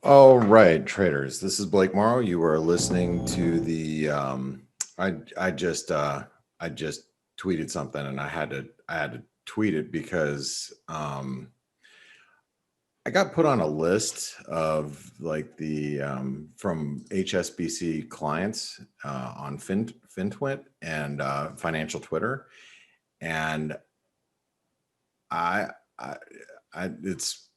All right, traders. This is Blake Morrow. You are listening to the. I just tweeted something, and I had to tweet it because I got put on a list of like the from HSBC clients on FinTwit and Financial Twitter, and I I, I it's.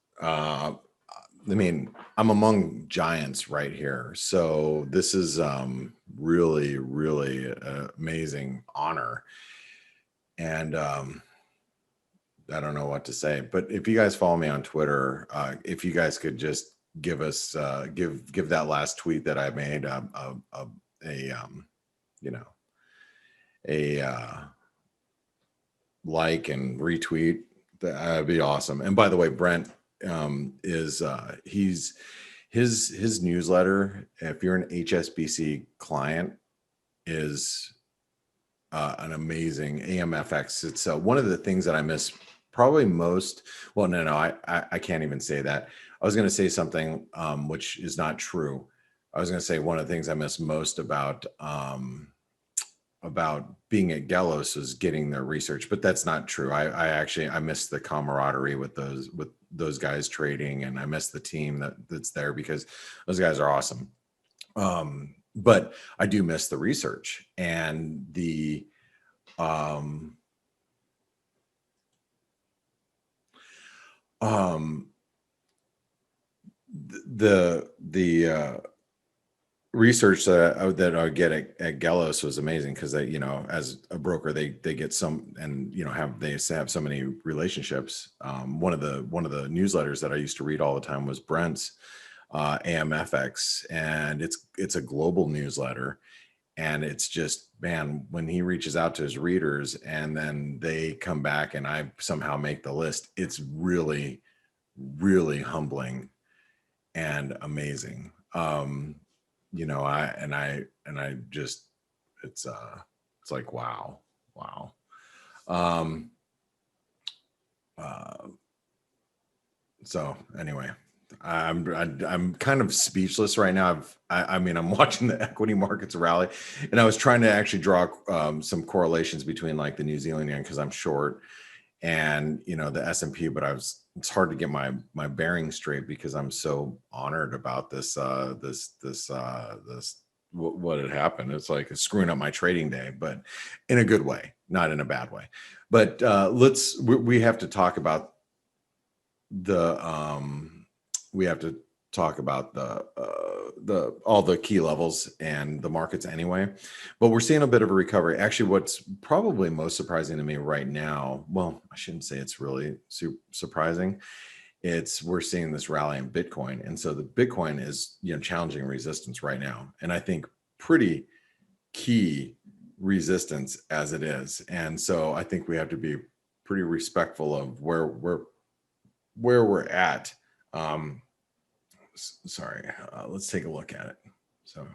I mean, I'm among giants right here. So this is really, really amazing honor. And I don't know what to say, but if you guys follow me on Twitter, if you guys could just give us give that last tweet that I made you know a like and retweet, that'd be awesome. And by the way, Brent is he's his newsletter, if you're an HSBC client, is an amazing AMFX. It's one of the things that I miss probably most. Well, no, I can't even say that. I was going to say something which is not true. I was going to say one of the things I miss most about being at Gelos is getting their research, but that's not true. I miss the camaraderie with those guys trading, and I miss the team that's there because those guys are awesome. But I do miss the research and the research that I would get at Gelos was amazing because they, as a broker, they get some, and they have so many relationships. One of the newsletters that I used to read all the time was Brent's AMFX, and it's a global newsletter, and it's just, man, when he reaches out to his readers and then they come back and I somehow make the list, it's really, really humbling and amazing. I just, it's like, wow. Um, so anyway, I'm kind of speechless right now. I mean, I'm watching the equity markets rally, and I was trying to actually draw some correlations between like the New Zealand yen, because I'm short, and the S&P, but it's hard to get my bearings straight because I'm so honored about this what had happened. It's like it's screwing up my trading day, but in a good way, not in a bad way. But we have to talk about the all the key levels and the markets anyway. But we're seeing a bit of a recovery. Actually, what's probably most surprising to me right now, well, I shouldn't say it's really surprising, we're seeing this rally in Bitcoin. And so the Bitcoin is challenging resistance right now, and I think pretty key resistance as it is. And so I think we have to be pretty respectful of where we're at. Sorry, let's take a look at it. So,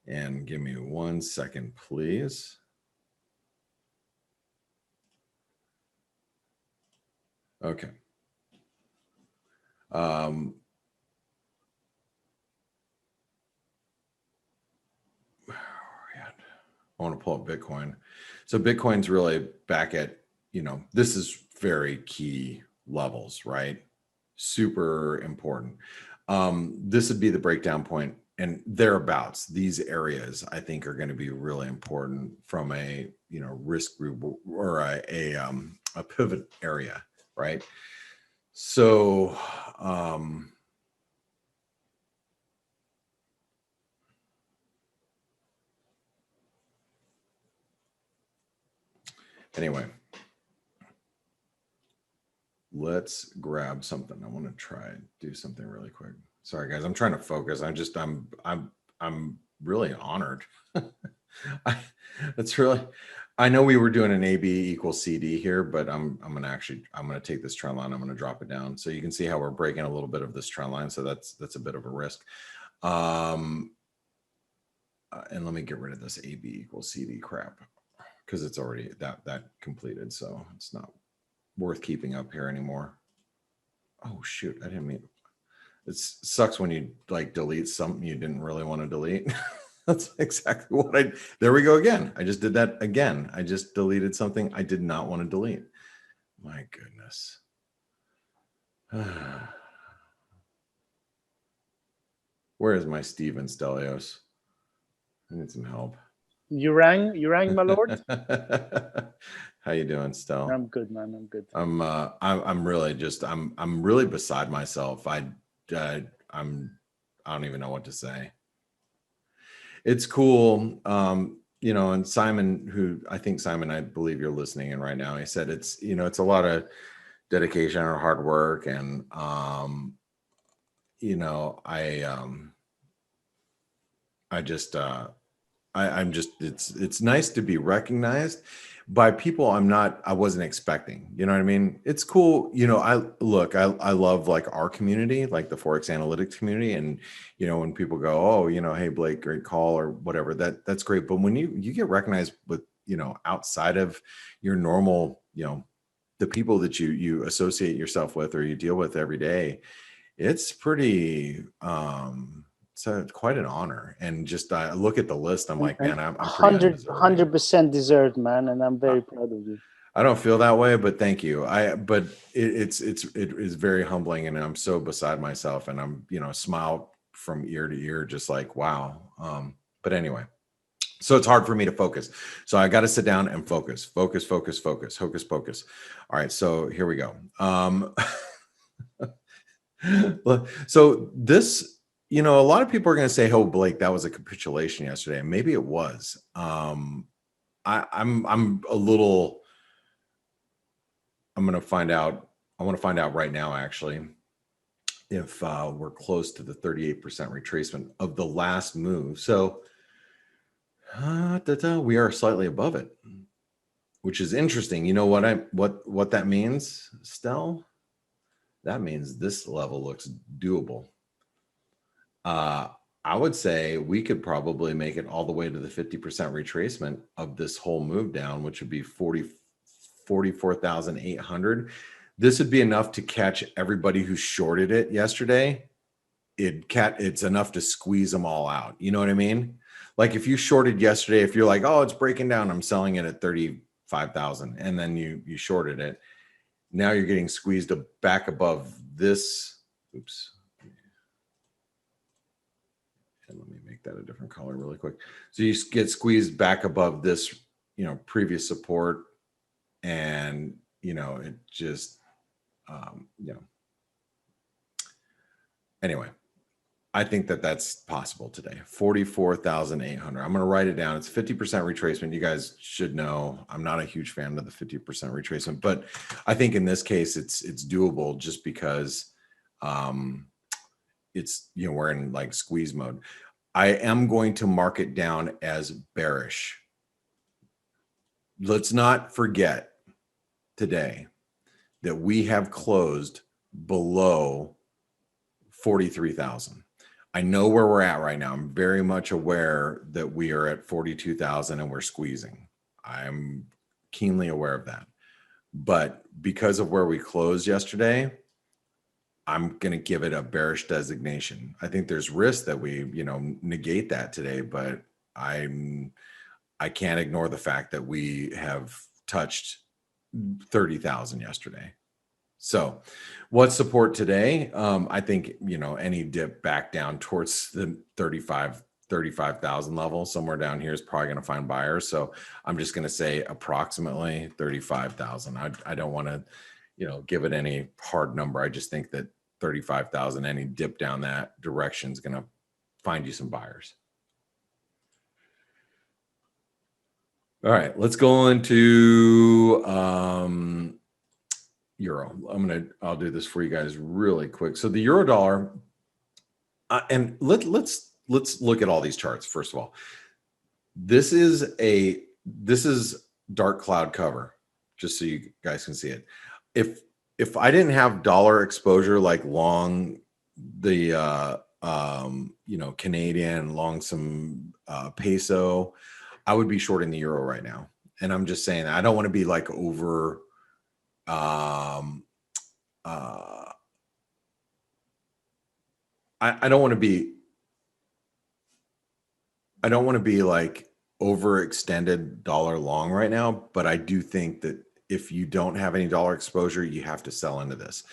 and give me 1 second, please. Okay. I want to pull up Bitcoin. So Bitcoin's really back at, this is very key levels, right? Super important. This would be the breakdown point, and thereabouts. These areas I think are going to be really important from a risk group or a pivot area, right? So anyway, let's grab something. I want to try and do something really quick. Sorry guys, I'm trying to focus. I'm really honored. That's really, I know we were doing an AB equals CD here, but I'm gonna take this trend line, I'm gonna drop it down so you can see how we're breaking a little bit of this trend line. So that's a bit of a risk. And let me get rid of this AB equals CD crap because it's already that completed, so it's not worth keeping up here anymore. Oh shoot, I didn't mean, It sucks when you like delete something you didn't really want to delete. That's exactly what there we go again. I just did that again. I just deleted something I did not want to delete. My goodness. Where is my Steven Stelios? I need some help. You rang, my lord. How you doing, Stel? I'm good, man. I'm good. I'm really just I'm really beside myself. I don't even know what to say. It's cool. You know, and Simon, who I think Simon, I believe you're listening in right now. He said it's, you know, it's a lot of dedication and hard work. And, you know, I'm just, it's nice to be recognized by people I wasn't expecting, you know what I mean? It's cool. You know, I love like our community, like the ForexAnalytix community. And, you know, when people go, oh, you know, hey, Blake, great call or whatever, that's great. But when you get recognized with, you know, outside of your normal, you know, the people that you associate yourself with or you deal with every day, it's pretty, so it's quite an honor. And just I look at the list, I'm like, man, I'm pretty undeserving. 100% deserved, man, and I'm very proud of you. I don't feel that way, but thank you. But it is very humbling, and I'm so beside myself, and I'm, you know, smile from ear to ear, just like, wow. But anyway, so it's hard for me to focus. So I got to sit down and focus. Hocus pocus. All right, so here we go. So this, you know, a lot of people are going to say, "Oh, Blake, that was a capitulation yesterday," and maybe it was. I'm a little. I'm going to find out. I want to find out right now, actually, if we're close to the 38% retracement of the last move. So we are slightly above it, which is interesting. You know what that means, Stel? That means this level looks doable. I would say we could probably make it all the way to the 50% retracement of this whole move down, which would be 44,800. This would be enough to catch everybody who shorted it yesterday. It's enough to squeeze them all out. You know what I mean? Like if you shorted yesterday, if you're like, oh, it's breaking down, I'm selling it at 35,000, and then you shorted it. Now you're getting squeezed back above this. Oops. And let me make that a different color really quick. So you get squeezed back above this, you know, previous support, and, you know, it just, you know, anyway, I think that's possible today. 44,800. I'm going to write it down. It's 50% retracement. You guys should know I'm not a huge fan of the 50% retracement, but I think in this case it's doable just because it's, you know, we're in like squeeze mode. I am going to mark it down as bearish. Let's not forget today that we have closed below 43,000. I know where we're at right now. I'm very much aware that we are at 42,000 and we're squeezing. I'm keenly aware of that. But because of where we closed yesterday, I'm going to give it a bearish designation. I think there's risk that we, you know, negate that today, but I can't ignore the fact that we have touched 30,000 yesterday. So what's support today? I think, you know, any dip back down towards the 35,000 level, somewhere down here is probably going to find buyers. So I'm just going to say approximately 35,000. I don't want to, you know, give it any hard number. I just think that 35,000, any dip down that direction is going to find you some buyers. All right, let's go into euro. I'll do this for you guys really quick. So the euro dollar, and let's look at all these charts. First of all, this is dark cloud cover, just so you guys can see it. If I didn't have dollar exposure, like long the you know, Canadian, long some peso, I would be shorting the euro right now. And I'm just saying, I don't want to be like over I don't want to be, like overextended dollar long right now, but I do think that if you don't have any dollar exposure, you have to sell into this.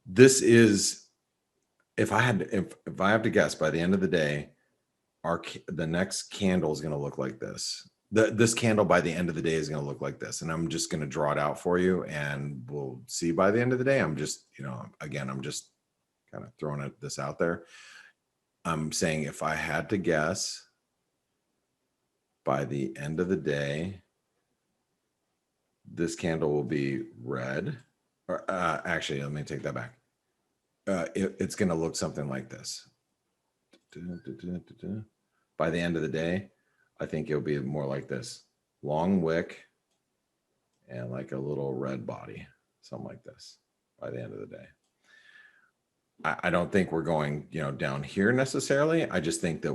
This is, if I have to guess, by the end of the day, the next candle is going to look like this. This candle by the end of the day is going to look like this, and I'm just going to draw it out for you, and we'll see by the end of the day. I'm just, again, I'm just kind of throwing this out there. I'm saying if I had to guess, by the end of the day, this candle will be red. Or actually, let me take that back. It's going to look something like this. By the end of the day, I think it'll be more like this: long wick and like a little red body, something like this by the end of the day. I don't think we're going, down here necessarily. I just think that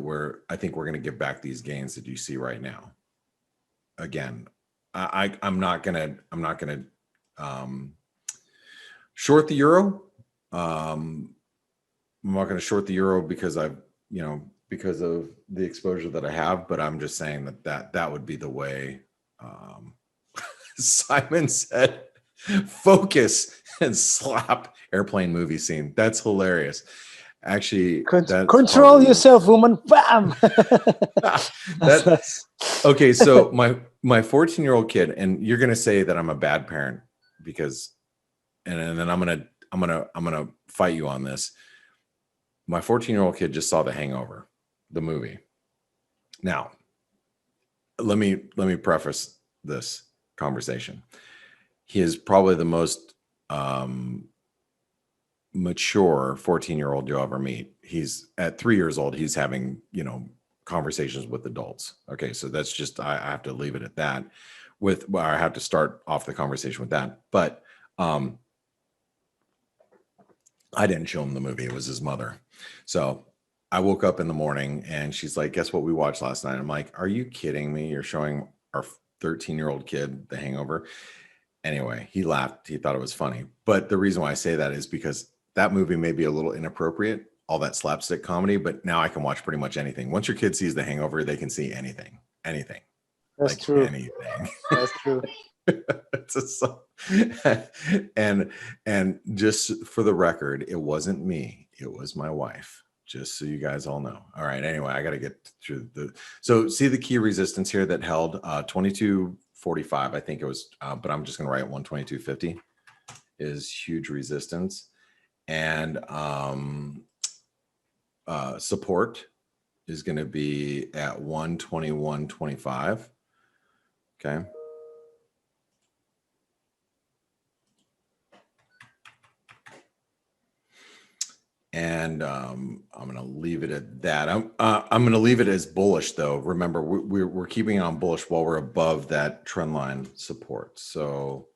I think we're going to give back these gains that you see right now. Again, I'm not gonna short the euro. I'm not going to short the euro because because of the exposure that I have, but I'm just saying that would be the way. Simon said, focus and slap airplane movie scene. That's hilarious. Actually, control yourself, woman. Bam. Okay. So my 14-year-old kid, and you're going to say that I'm a bad parent because, and then I'm going to fight you on this. My 14-year-old kid just saw The Hangover, the movie. Now, let me preface this conversation. He is probably the most mature 14-year-old you'll ever meet. He's at 3 years old. He's having, conversations with adults. Okay. So that's just, I have to leave it at that I have to start off the conversation with that. But I didn't show him the movie. It was his mother. So I woke up in the morning and she's like, guess what we watched last night? I'm like, are you kidding me? You're showing our 13-year-old kid The Hangover? Anyway, he laughed. He thought it was funny. But the reason why I say that is because that movie may be a little inappropriate, all that slapstick comedy, but now I can watch pretty much anything. Once your kid sees The Hangover, they can see anything. That's true. Anything. That's true. And just for the record, it wasn't me. It was my wife. Just so you guys all know. All right. Anyway, I got to get through so see the key resistance here that held 22.45. I think it was, but I'm just going to write 122.50 is huge resistance. And support is going to be at 121.25. Okay. And I'm going to leave it at that. I'm going to leave it as bullish, though. Remember, we're keeping it on bullish while we're above that trend line support. So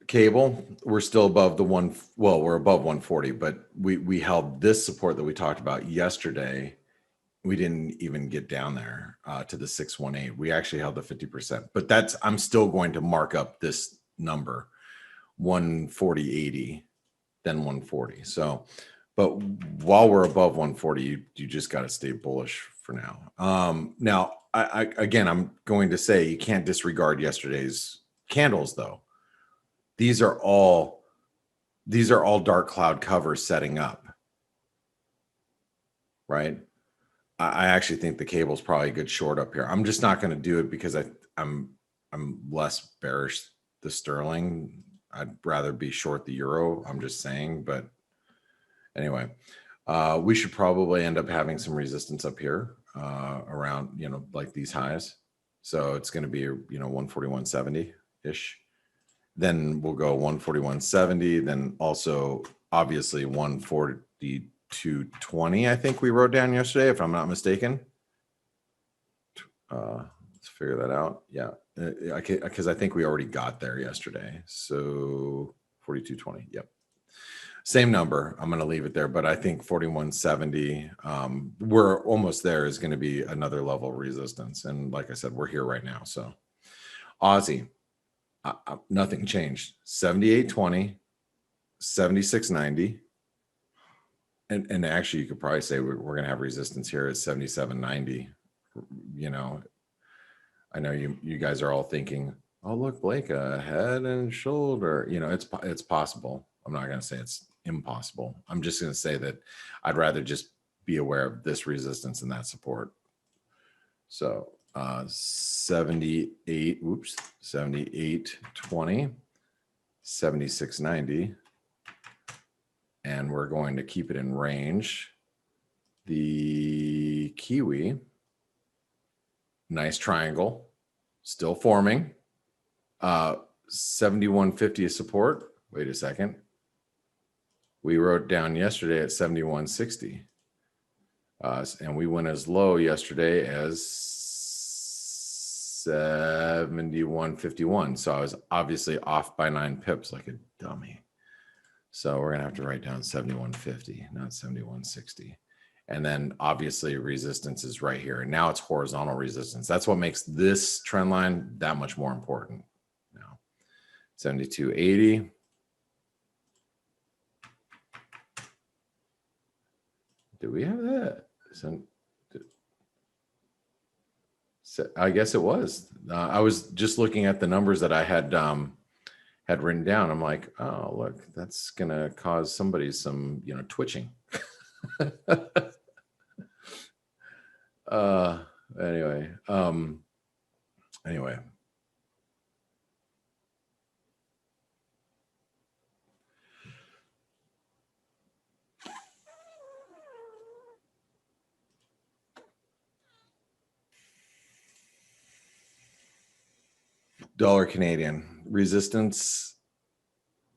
cable, we're still above the one. Well, we're above 140, but we held this support that we talked about yesterday. We didn't even get down there to the 618. We actually held the 50%, but I'm still going to mark up this number 140.80, then 140. So, but while we're above 140, you just got to stay bullish for now. Now, again, I'm going to say you can't disregard yesterday's candles, though. These are all dark cloud covers setting up, right? I actually think the cable is probably a good short up here. I'm just not going to do it because I'm less bearish the sterling. I'd rather be short the euro. I'm just saying. But anyway, we should probably end up having some resistance up here around, like these highs. So it's going to be, 141.70 ish. Then we'll go 141.70. Then also obviously 142.20, I think we wrote down yesterday, if I'm not mistaken. Let's figure that out. Yeah, because I think we already got there yesterday. So 42.20. Yep. Same number. I'm going to leave it there, but I think 41.70, we're almost there, is going to be another level of resistance. And like I said, we're here right now. So Aussie. Nothing changed. 78.20, 76.90. And actually, you could probably say we're going to have resistance here at 77.90. You know, I know you guys are all thinking, oh, look, Blake, a head and shoulder. You know, it's possible. I'm not going to say it's impossible. I'm just going to say that I'd rather just be aware of this resistance and that support. So 78.20, 76.90. And we're going to keep it in range. The Kiwi, nice triangle, still forming. 71.50 is support. Wait a second. We wrote down yesterday at 71.60. And we went as low yesterday as 71.51. So I was obviously off by 9 pips like a dummy. So we're going to have to write down 71.50, not 71.60. And then obviously resistance is right here. And now it's horizontal resistance. That's what makes this trend line that much more important. Now, 72.80. Do we have that? So I guess it was. I was just looking at the numbers that I had written down. I'm like, oh, look, that's going to cause somebody some, twitching. Anyway. Dollar Canadian resistance.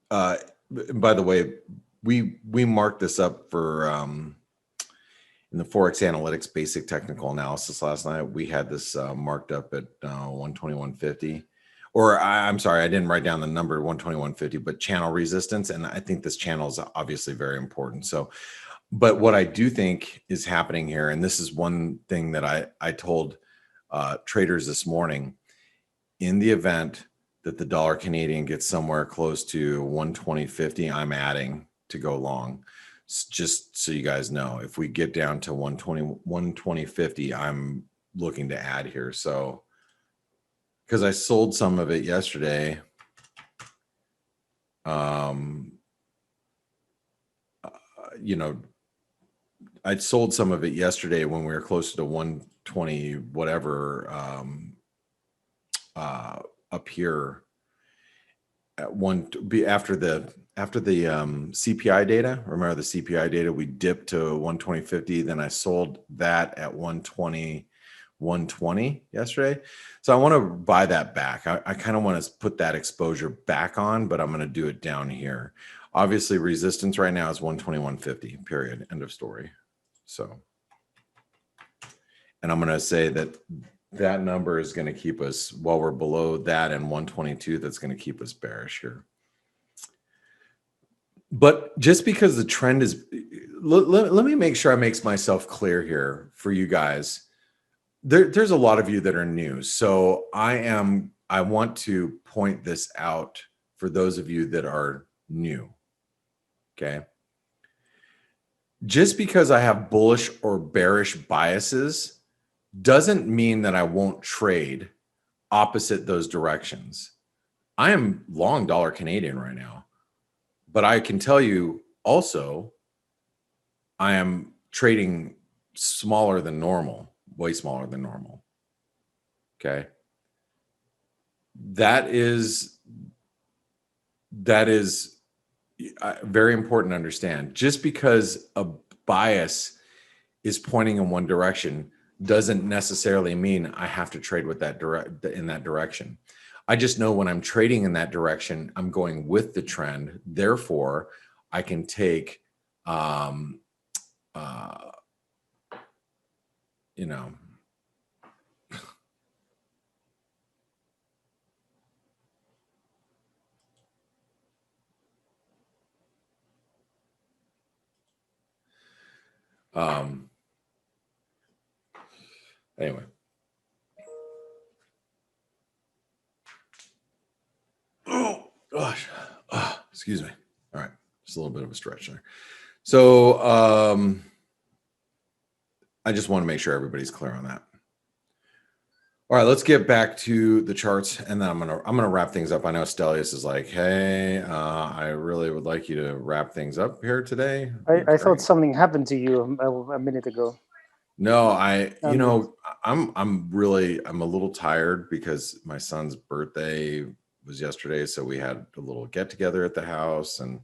By the way, we marked this up for in the ForexAnalytix basic technical analysis last night. We had this marked up at 121.50. Or I'm sorry, I didn't write down the number 121.50, but channel resistance. And I think this channel is obviously very important. So, but what I do think is happening here, and this is one thing that I told traders this morning, in the event that the dollar Canadian gets somewhere close to 120.50, I'm adding to go long. Just so you guys know, if we get down to 120.50, I'm looking to add here. So, because I sold some of it yesterday, I sold some of it yesterday when we were closer to 120 whatever up here at after the CPI data. Remember the CPI data? We dipped to 120.50. Then I sold that at 120 yesterday. So I want to buy that back. I kind of want to put that exposure back on, but I'm going to do it down here. Obviously, resistance right now is 121.50. Period. End of story. So, and I'm going to say that that number is going to keep us, while we're below that and 122, that's going to keep us bearish here. But just because the trend is, let me make sure I make myself clear here for you guys. There's a lot of you that are new. So I want to point this out for those of you that are new. Okay. Just because I have bullish or bearish biases doesn't mean that I won't trade opposite those directions. I am long dollar Canadian right now, but I can tell you also, I am trading smaller than normal, way smaller than normal. Okay. That is very important to understand. Just because a bias is pointing in one direction doesn't necessarily mean I have to trade with in that direction. I just know when I'm trading in that direction, I'm going with the trend. Therefore, I can take, anyway. Excuse me. All right. Just a little bit of a stretch there. So I just want to make sure everybody's clear on that. All right, let's get back to the charts, and then I'm gonna wrap things up. I know Stelius is like, "Hey, I really would like you to wrap things up here today." I thought something happened to you a minute ago. No, you know, I'm a little tired because my son's birthday was yesterday, so we had a little get together at the house, and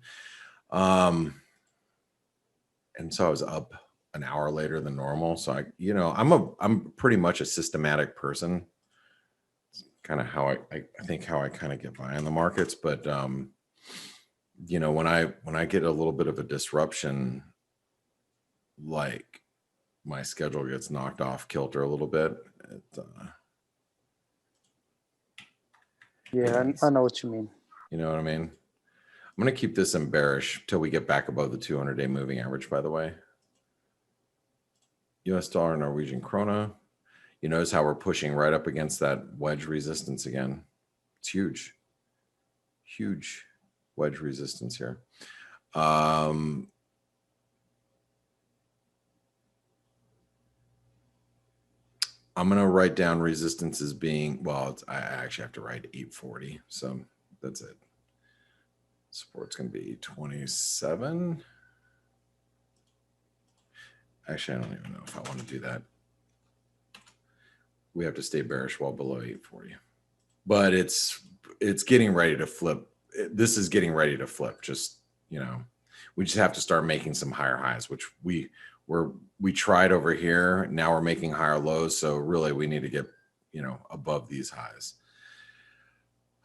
so I was up an hour later than normal. So I'm pretty much a systematic person. It's kind of how I think how I kind of get by in the markets. But you know, when I get a little bit of a disruption, like my schedule gets knocked off kilter a little bit. Yeah, I know what you mean. You know what I mean? I'm going to keep this in bearish till we get back above the 200-day moving average, by the way. US dollar, Norwegian krona. You notice how we're pushing right up against that wedge resistance again. It's huge. Huge wedge resistance here. I'm going to write down resistance as being, well, I actually have to write 840. So that's it. Support's going to be 27. Actually, I don't even know if I want to do that. We have to stay bearish well below 840. But it's getting ready to flip. This is getting ready to flip. Just, you know, we just have to start making some higher highs, which we tried over here. Now we're making higher lows. So really we need to get, you know, above these highs.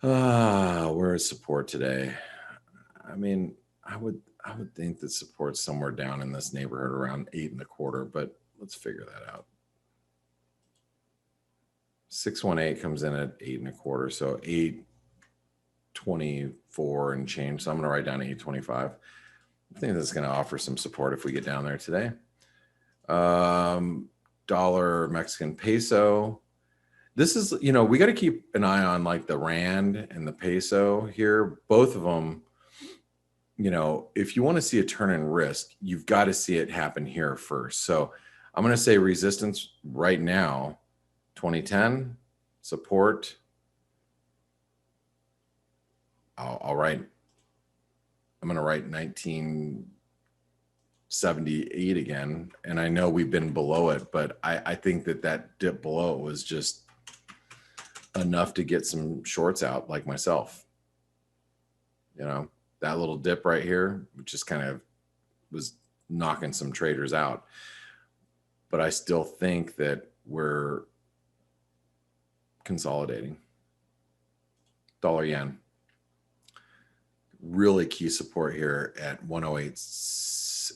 Where is support today? I mean, I would think that support's somewhere down in this neighborhood around 8.25, but let's figure that out. 618 comes in at 8.25, so 824 and change. So I'm going to write down 825. I think that's going to offer some support if we get down there today. Dollar, Mexican peso. This is, you know, we got to keep an eye on like the rand and the peso here. Both of them, you know, if you want to see a turn in risk, you've got to see it happen here first. So I'm going to say resistance right now, 2010, support. I'm going to write 1978 again. And I know we've been below it, but I think that dip below was just enough to get some shorts out like myself. You know, that little dip right here, just kind of was knocking some traders out. But I still think that we're consolidating. Dollar yen. Really key support here at 108.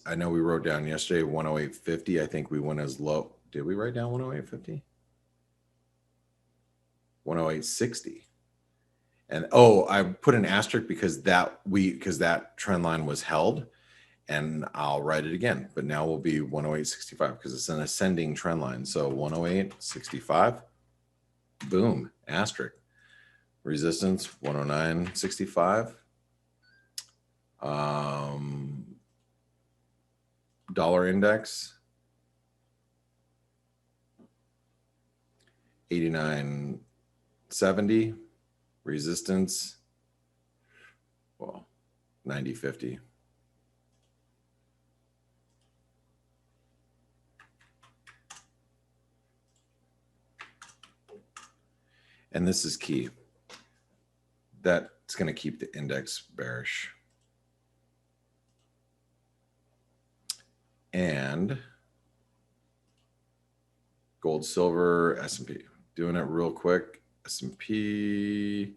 I know we wrote down yesterday 108.50. I think we went as low. Did we write down 108.50? 108.60. And I put an asterisk because that trend line was held, and I'll write it again. But now we'll be 108.65 because it's an ascending trend line. So 108.65, boom, asterisk. Resistance 109.65. Dollar index 89.70. Resistance, well, 90.50. And this is key. That's going to keep the index bearish. And gold, silver, S&P. Doing it real quick. S&P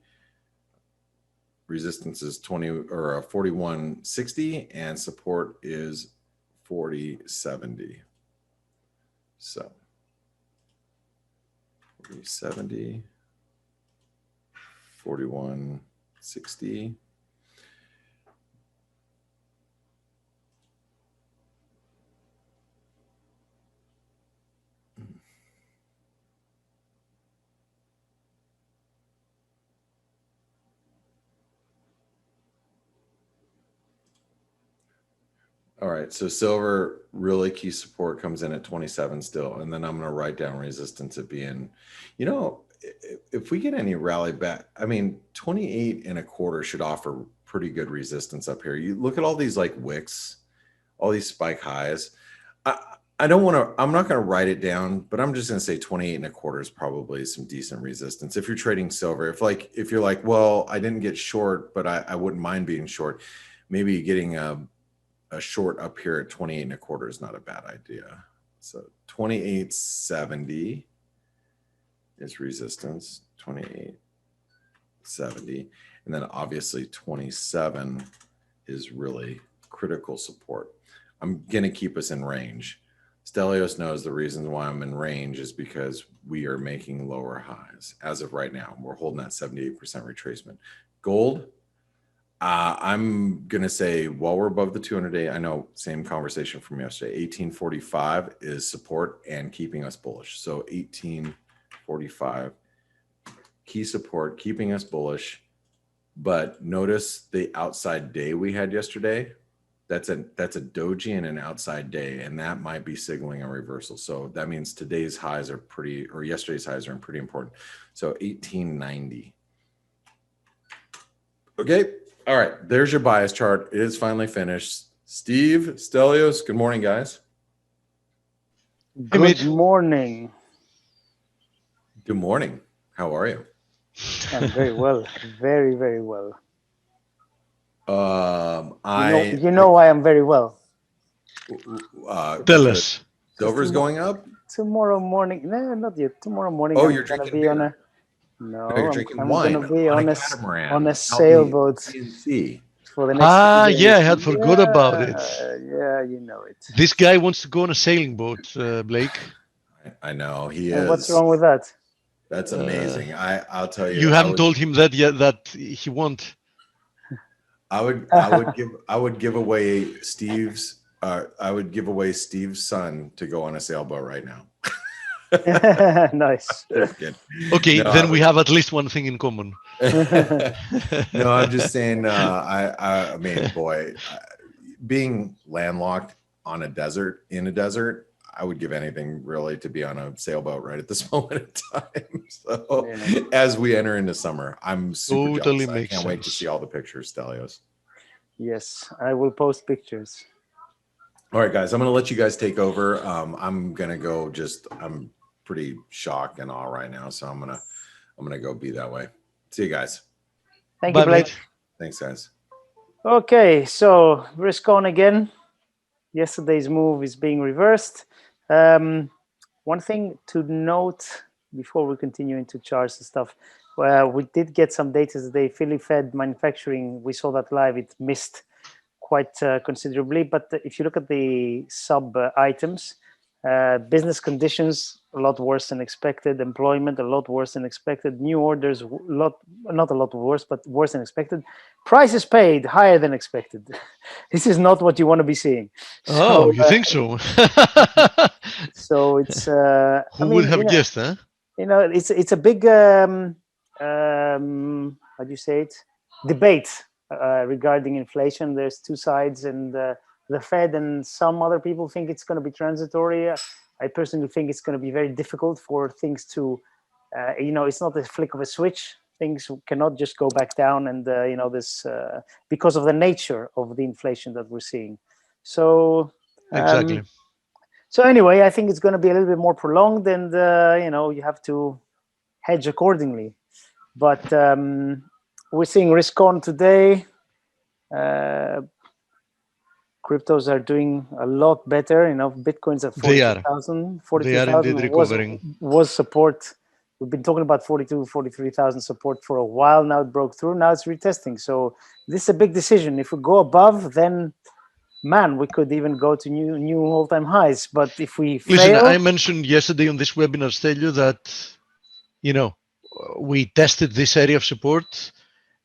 resistance is 41.60 and support is 40.70. So 40.70, 41.60. All right, so silver really key support comes in at 27 still, and then I'm going to write down resistance at being, if we get any rally back, I mean, 28 and a quarter should offer pretty good resistance up here. You look at all these like wicks, all these spike highs. I don't want to, I'm not going to write it down, but I'm just going to say 28 and a quarter is probably some decent resistance. If you're trading silver, if you're like, well, I didn't get short, but I wouldn't mind being short, maybe getting a short up here at 28 and a quarter is not a bad idea. So 28.70 is resistance, 28.70. And then obviously 27 is really critical support. I'm going to keep us in range. Stelios knows the reason why I'm in range is because we are making lower highs. As of right now, we're holding that 78% retracement. Gold, I'm going to say while we're above the 200-day, I know same conversation from yesterday, 1845 is support and keeping us bullish. So 1845, key support, keeping us bullish. But notice the outside day we had yesterday. That's a doji and an outside day, and that might be signaling a reversal. So that means today's highs are pretty, or yesterday's highs are pretty important. So 1890. Okay. All right. There's your bias chart. It is finally finished. Steve, Stelios, good morning, guys. Good morning. Good morning. How are you? I'm very well. Very, very well. I I am very well. Tell us. Silver's going up? Tomorrow morning. No, not yet. Tomorrow morning. Oh, you're drinking beer. No, you're drinking I'm wine going to be on a sailboat for the next yeah, I had forgot about it. Yeah, you know it. This guy wants to go on a sailing boat, Blake. I know he and is. What's wrong with that? That's amazing. I'll tell you. You haven't told him that yet. That he won't. I would give away Steve's. I would give away Steve's son to go on a sailboat right now. Nice. Okay, no, then we have at least one thing in common. No, I'm just saying. I mean, boy, being landlocked in a desert, I would give anything really to be on a sailboat right at this moment in time. So, as we enter into summer, I'm super jealous. I can't wait to see all the pictures, Stelios. Yes, I will post pictures. All right, guys, I'm going to let you guys take over. I'm going to go. I'm pretty shocked and awe right now, so I'm gonna go be that way. See you guys. Thank you, Blake. Thanks, guys. Okay, so risk on again. Yesterday's move is being reversed. One thing to note before we continue into charts and stuff, we did get some data today. Philly Fed manufacturing, we saw that live. It missed quite considerably, but if you look at the sub items, business conditions a lot worse than expected, employment a lot worse than expected, new orders not a lot worse, but worse than expected, prices paid higher than expected. This is not what you want to be seeing. Oh, you think so? So it's who would have guessed, huh? It's a big how do you say it, debate regarding inflation. There's two sides, and the Fed and some other people think it's going to be transitory. I personally think it's going to be very difficult for things to, it's not a flick of a switch. Things cannot just go back down, and this because of the nature of the inflation that we're seeing. So exactly. So anyway, I think it's going to be a little bit more prolonged, and you have to hedge accordingly. But we're seeing risk on today. Cryptos are doing a lot better. Bitcoin's at 42,000. 43,000 was support. We've been talking about 43,000 support for a while now. It broke through. Now it's retesting. So this is a big decision. If we go above, then man, we could even go to new all-time highs. But if we fail, I mentioned yesterday on this webinar, Stelio, that we tested this area of support,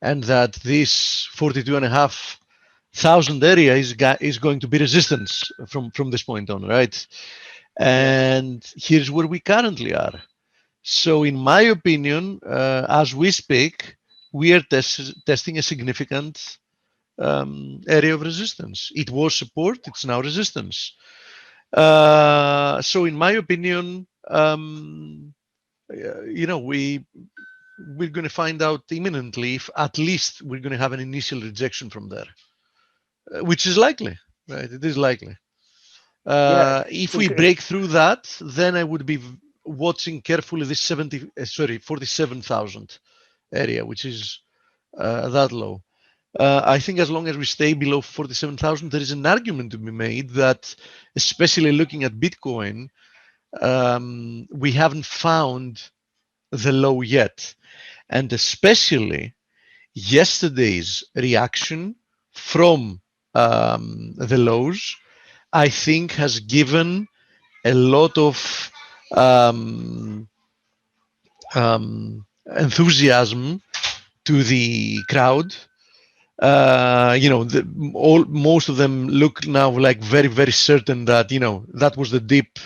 and that this 42,500 area is going to be resistance from this point on, right? And here's where we currently are. So in my opinion, as we speak, we are testing a significant area of resistance. It was support, it's now resistance. So in my opinion, we're going to find out imminently if at least we're going to have an initial rejection from there, which is likely, right? It is likely. If we break through that, then I would be watching carefully this 47,000 area, which is that low. I think as long as we stay below 47,000, there is an argument to be made that, especially looking at Bitcoin, we haven't found the low yet. And especially yesterday's reaction from the lows, I think has given a lot of enthusiasm to the crowd. Most of them look now like very, very certain that, that was the dip,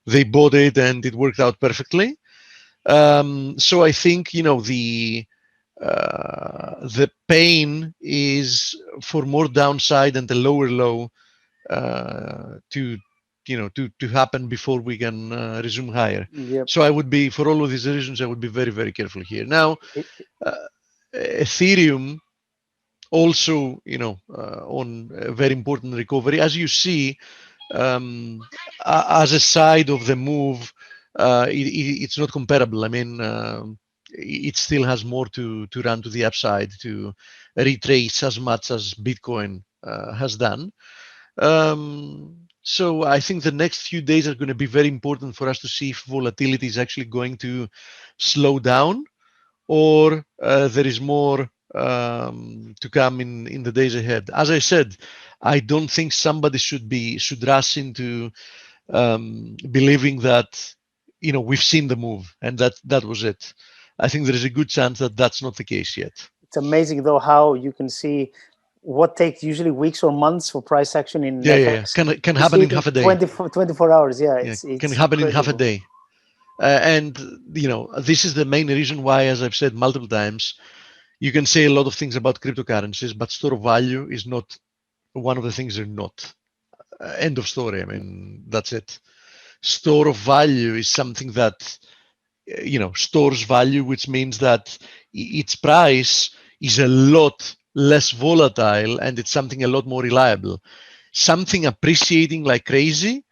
they bought it and it worked out perfectly. So I think, the pain is for more downside and the lower low to happen before we can resume higher. Yep. So I would be, for all of these reasons, I would be very, very careful here. Now, Ethereum also, on a very important recovery, as you see, as a side of the move, it's not comparable. I mean, it still has more to run to the upside to retrace as much as Bitcoin has done. So I think the next few days are going to be very important for us to see if volatility is actually going to slow down, or there is more to come in the days ahead. As I said, I don't think somebody should rush into believing that we've seen the move and that was it. I think there is a good chance that that's not the case yet. It's amazing though how you can see what takes usually weeks or months for price action in FX. Can happen in half a day. 24 hours. It's can happen incredible. in half a day. And this is the main reason why, as I've said multiple times, you can say a lot of things about cryptocurrencies, but store of value is not one of the things they're not. End of story. I mean, that's it. Store of value is something that stores value, which means that its price is a lot less volatile and it's something a lot more reliable. Something appreciating like crazy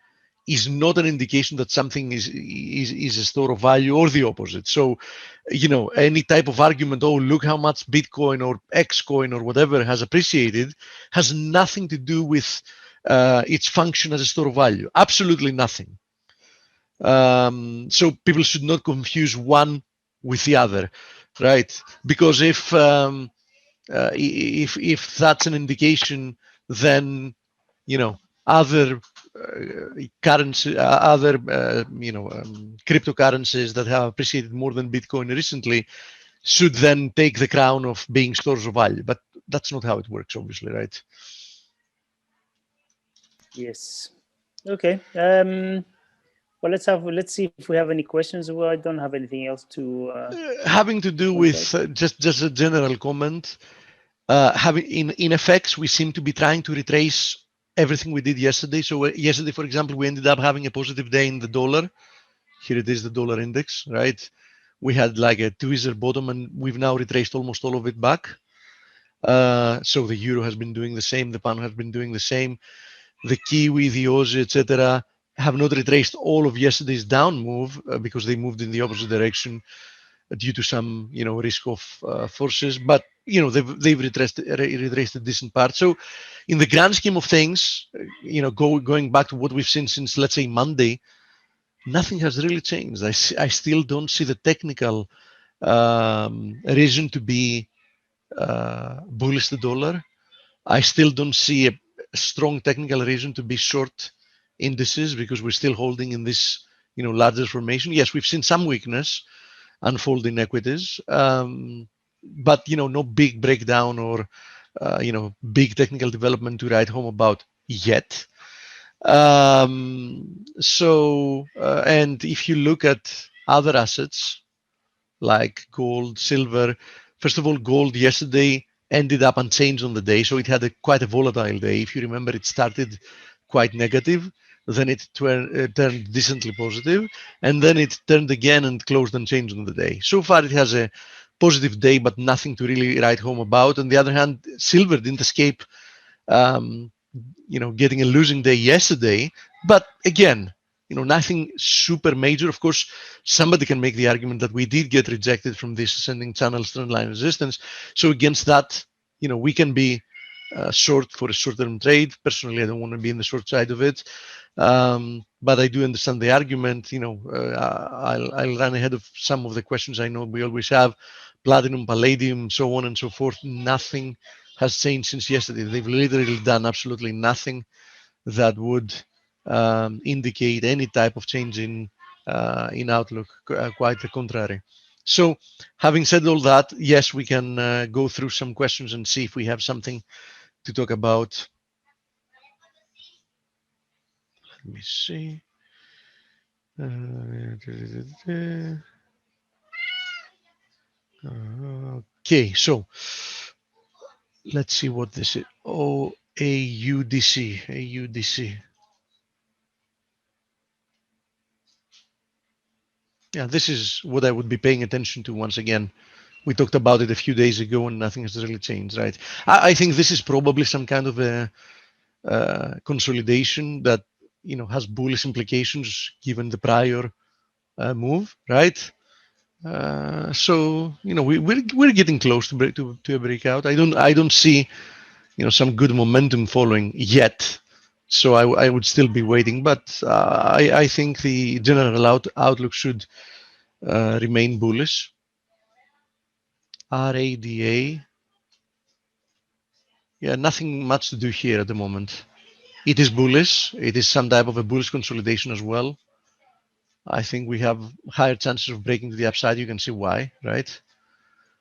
is not an indication that something is a store of value, or the opposite. So, any type of argument, oh, look how much Bitcoin or X coin or whatever has appreciated, has nothing to do with its function as a store of value. Absolutely nothing. So people should not confuse one with the other, right? Because if that's an indication, then other currency, other cryptocurrencies that have appreciated more than Bitcoin recently should then take the crown of being stores of value. But that's not how it works, obviously, right? Yes. Okay. Well, let's see if we have any questions. Well, I don't have anything else to. Having to do with just a general comment. Having in FX, we seem to be trying to retrace everything we did yesterday. So yesterday, for example, we ended up having a positive day in the dollar. Here it is, the dollar index, right? We had like a tweezer bottom, and we've now retraced almost all of it back. So the euro has been doing the same, the pound has been doing the same, the Kiwi, the Aussie, etc., have not retraced all of yesterday's down move because they moved in the opposite direction due to some risk of forces, but they've retraced a decent part. So in the grand scheme of things, going back to what we've seen since, let's say, Monday, nothing has really changed. I still don't see the technical reason to be bullish the dollar. I still don't see a strong technical reason to be short indices because we're still holding in this larger formation. Yes, we've seen some weakness unfold in equities, but no big breakdown or big technical development to write home about yet. So and if you look at other assets like gold, silver, first of all, gold yesterday ended up unchanged on the day. So it had quite a volatile day. If you remember, it started quite negative, then it turned decently positive, and then it turned again and closed unchanged on the day. So far, it has a positive day, but nothing to really write home about. On the other hand, silver didn't escape, getting a losing day yesterday. But again, nothing super major. Of course, somebody can make the argument that we did get rejected from this ascending channel trendline resistance. So against that, we can be short for a short-term trade. Personally, I don't want to be in the short side of it. But I do understand the argument. I'll run ahead of some of the questions I know we always have. Platinum, palladium, so on and so forth. Nothing has changed since yesterday. They've literally done absolutely nothing that would indicate any type of change in outlook. Quite the contrary. So, having said all that, yes, we can go through some questions and see if we have something to talk about. Let me see. Okay, so let's see what this is. Oh, AUDC. Yeah, this is what I would be paying attention to once again. We talked about it a few days ago and nothing has really changed, right? I think this is probably some kind of a consolidation that has bullish implications given the prior move, right? So we're getting close to a breakout. I don't see some good momentum following yet. So I would still be waiting, but I think the general outlook should remain bullish. RADA, yeah, nothing much to do here at the moment. It is bullish. It is some type of a bullish consolidation as well. I think we have higher chances of breaking to the upside. You can see why, right?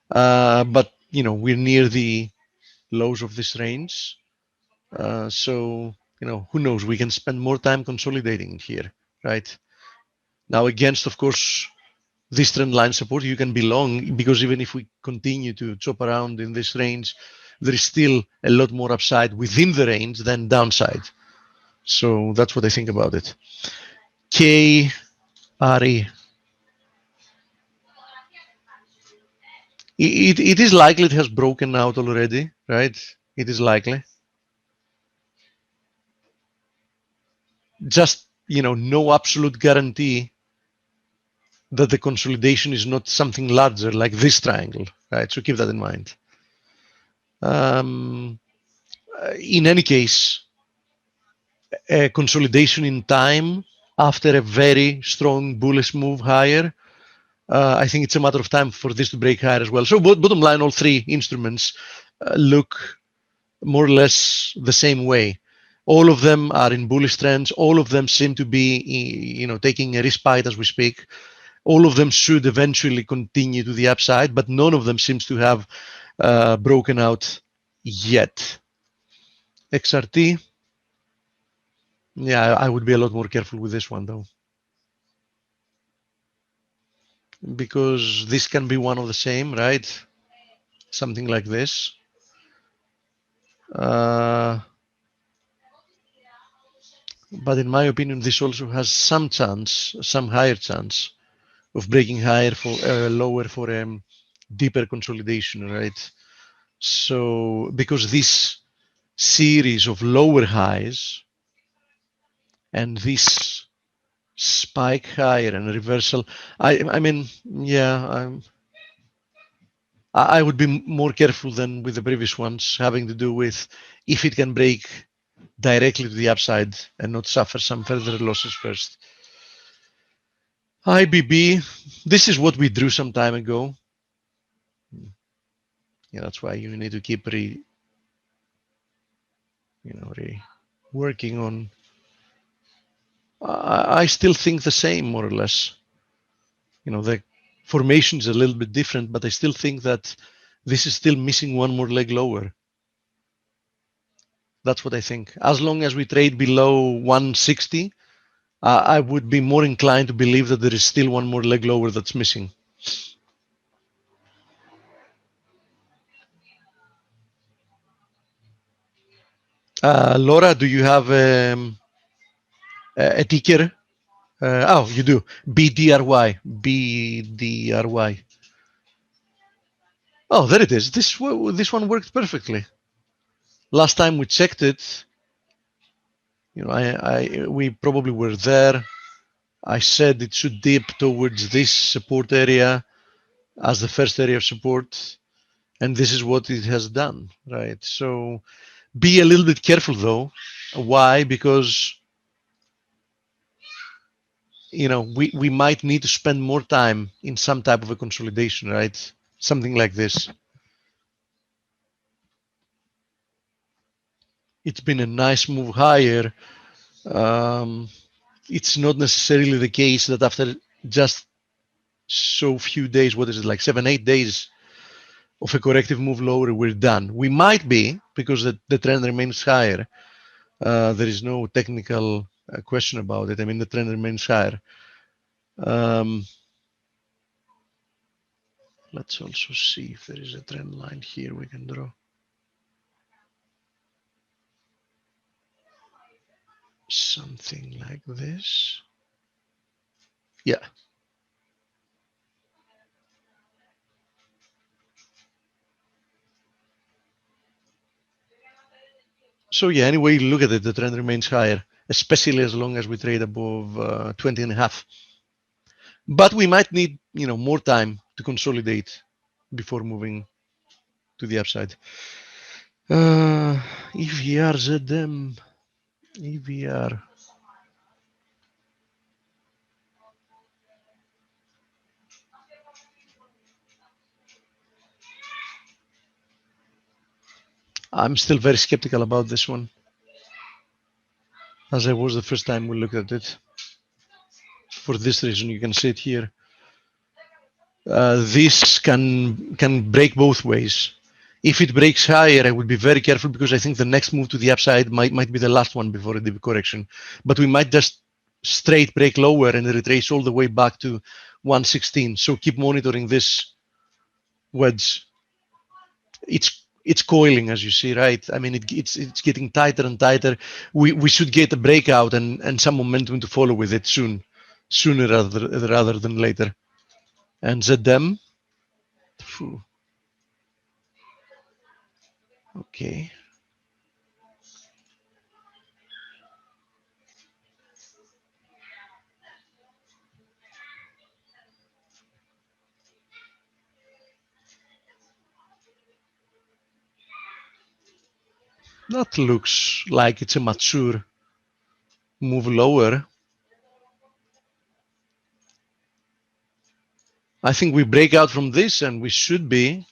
But we're near the lows of this range. So who knows? We can spend more time consolidating here, right? Now against, of course, this trend line support, you can be long, because even if we continue to chop around in this range, there is still a lot more upside within the range than downside. So that's what I think about it. KRE. It is likely it has broken out already, right? It is likely. Just, no absolute guarantee that the consolidation is not something larger like this triangle, right? So keep that in mind. In any case, a consolidation in time after a very strong bullish move higher, I think it's a matter of time for this to break higher as well. So bottom line, all three instruments look more or less the same way. All of them are in bullish trends. All of them seem to be, taking a respite as we speak. All of them should eventually continue to the upside, but none of them seems to have broken out yet. XRT, yeah, I would be a lot more careful with this one though, because this can be one of the same, right? Something like this. But in my opinion, this also has some chance, some higher chance of breaking higher for lower for a deeper consolidation, right? So because this series of lower highs and this spike higher and reversal, I mean, yeah, I would be more careful than with the previous ones, having to do with if it can break directly to the upside and not suffer some further losses first. IBB, this is what we drew some time ago. Yeah, that's why you need to keep working on. I still think the same, more or less. The formation is a little bit different, but I still think that this is still missing one more leg lower. That's what I think. As long as we trade below 160, I would be more inclined to believe that there is still one more leg lower that's missing. Laura, do you have a ticker? Oh, you do. BDRY. BDRY. Oh, there it is. This one worked perfectly. Last time we checked it, you know, we probably were there. I said it should dip towards this support area as the first area of support, and this is what it has done, right? So be a little bit careful though. Why? Because you know we might need to spend more time in some type of a consolidation, right? Something like this. It's been a nice move higher. It's not necessarily the case that after just so few days, what is it, like 7-8 days of a corrective move lower, we're done. We might be, because the trend remains higher. There is no technical question about it. I mean, the trend remains higher. Let's also see if there is a trend line here we can draw. Something like this. Yeah. So yeah, anyway, look at it, the trend remains higher, especially as long as we trade above 20.5. But we might need, you know, more time to consolidate before moving to the upside. EVR, ZM, EVR. I'm still very skeptical about this one, as I was the first time we looked at it. For this reason, you can see it here. This can break both ways. If it breaks higher, I would be very careful because I think the next move to the upside might be the last one before a deep correction. But we might just straight break lower and retrace all the way back to 116. So keep monitoring this wedge. It's coiling, as you see, right? I mean, it's getting tighter and tighter. We should get a breakout and some momentum to follow with it sooner rather than later. And ZM. Okay. That looks like it's a mature move lower. I think we break out from this and we should be.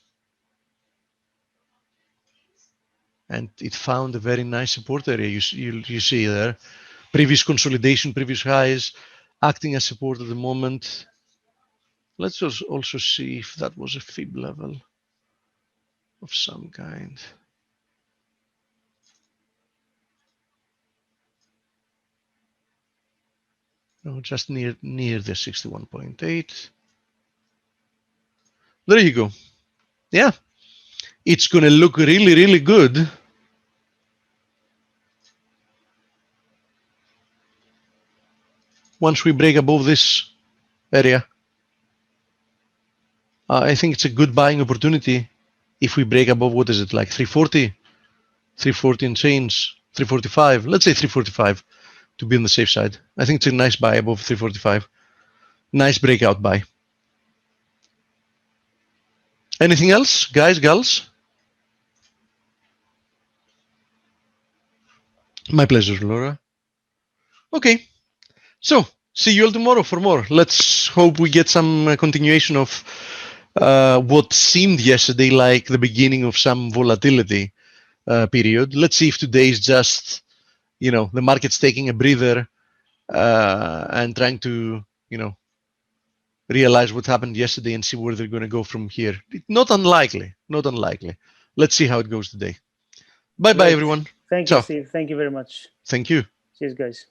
And it found a very nice support area. You see there. Previous consolidation, previous highs, acting as support at the moment. Let's also see if that was a fib level of some kind. No, just near the 61.8. There you go. Yeah, it's going to look really, really good. Once we break above this area. I think it's a good buying opportunity if we break above, what is it, like 340? 340 and change, 345. Let's say 345 to be on the safe side. I think it's a nice buy above 345. Nice breakout buy. Anything else, guys, gals? My pleasure, Laura. Okay, so see you all tomorrow for more. Let's hope we get some continuation of what seemed yesterday like the beginning of some volatility period. Let's see if today is just, you know, the market's taking a breather and trying to, you know, realize what happened yesterday and see where they're going to go from here. Not unlikely, not unlikely. Let's see how it goes today. Bye-bye, everyone. Thank you, Steve. Thank you very much. Thank you. Cheers, guys.